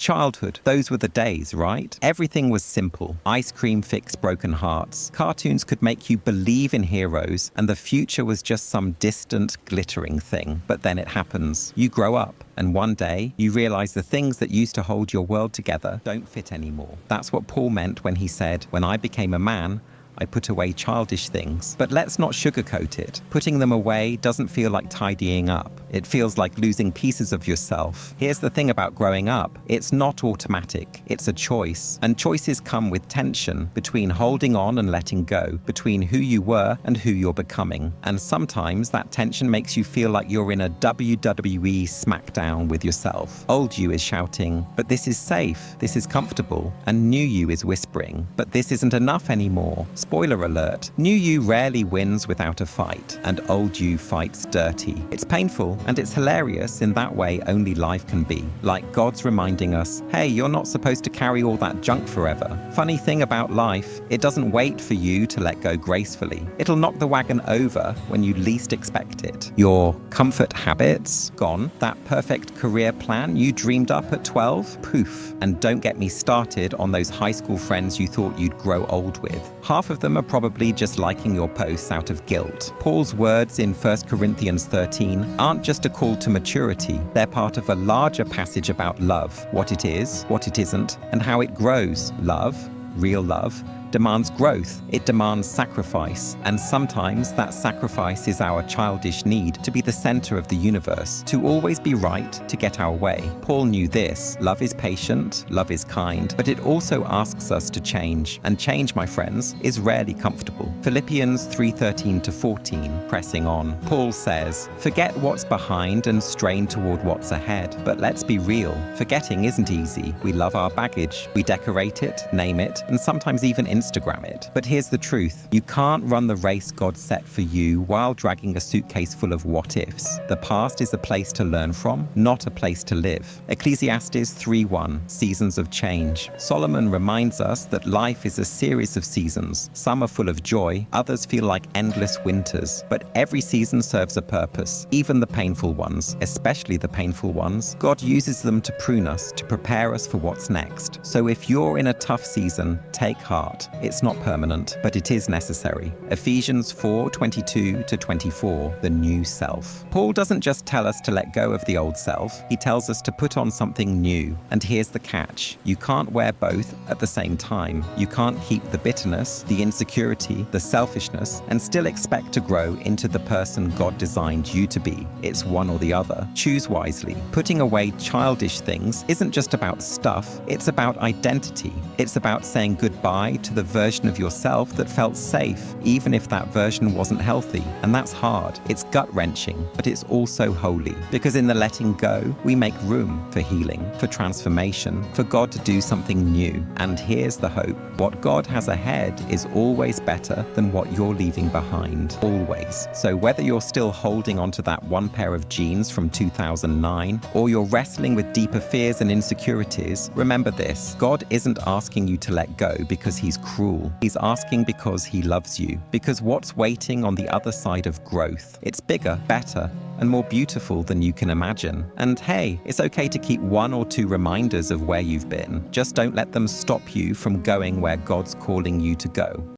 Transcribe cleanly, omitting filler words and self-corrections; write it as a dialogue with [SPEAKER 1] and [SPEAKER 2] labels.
[SPEAKER 1] Childhood, those were the days, right? Everything was simple. Ice cream fixed broken hearts. Cartoons could make you believe in heroes, and the future was just some distant, glittering thing. But then it happens. You grow up, and one day, you realize the things that used to hold your world together don't fit anymore. That's what Paul meant when he said, "When I became a man, I put away childish things." But let's not sugarcoat it. Putting them away doesn't feel like tidying up. It feels like losing pieces of yourself. Here's the thing about growing up. It's not automatic. It's a choice. And choices come with tension between holding on and letting go, between who you were and who you're becoming. And sometimes that tension makes you feel like you're in a WWE smackdown with yourself. Old you is shouting, "But this is safe. This is comfortable." And new you is whispering, "But this isn't enough anymore." Spoiler alert, new you rarely wins without a fight, and old you fights dirty. It's painful, and it's hilarious in that way only life can be. Like God's reminding us, hey, you're not supposed to carry all that junk forever. Funny thing about life, it doesn't wait for you to let go gracefully. It'll knock the wagon over when you least expect it. Your comfort habits, gone. That perfect career plan you dreamed up at 12, poof. And don't get me started on those high school friends you thought you'd grow old with. Half of them are probably just liking your posts out of guilt. Paul's words in 1 Corinthians 13 aren't just a call to maturity. They're part of a larger passage about love, what it is, what it isn't, and how it grows. Love, real love, demands growth. It demands sacrifice. And sometimes that sacrifice is our childish need to be the center of the universe, to always be right, to get our way. Paul knew this. Love is patient, love is kind, but it also asks us to change. And change, my friends, is rarely comfortable. Philippians 3:13-14, pressing on. Paul says, "Forget what's behind and strain toward what's ahead." But let's be real. Forgetting isn't easy. We love our baggage. We decorate it, name it, and sometimes even Instagram it. But here's the truth. You can't run the race God set for you while dragging a suitcase full of what-ifs. The past is a place to learn from, not a place to live. Ecclesiastes 3:1, seasons of change. Solomon reminds us that life is a series of seasons. Some are full of joy, others feel like endless winters. But every season serves a purpose, even the painful ones, especially the painful ones. God uses them to prune us, to prepare us for what's next. So if you're in a tough season, take heart. It's not permanent, but it is necessary. Ephesians 4:22-24, the new self. Paul doesn't just tell us to let go of the old self, he tells us to put on something new. And here's the catch. You can't wear both at the same time. You can't keep the bitterness, the insecurity, the selfishness, and still expect to grow into the person God designed you to be. It's one or the other. Choose wisely. Putting away childish things isn't just about stuff, it's about identity. It's about saying goodbye to the version of yourself that felt safe, even if that version wasn't healthy. And that's hard. It's gut-wrenching, but it's also holy. Because in the letting go, we make room for healing, for transformation, for God to do something new. And here's the hope. What God has ahead is always better than what you're leaving behind. Always. So whether you're still holding onto that one pair of jeans from 2009, or you're wrestling with deeper fears and insecurities, remember this. God isn't asking you to let go because he's cruel. He's asking because he loves you. Because what's waiting on the other side of growth? It's bigger, better, and more beautiful than you can imagine. And hey, it's okay to keep 1 or 2 reminders of where you've been. Just don't let them stop you from going where God's calling you to go.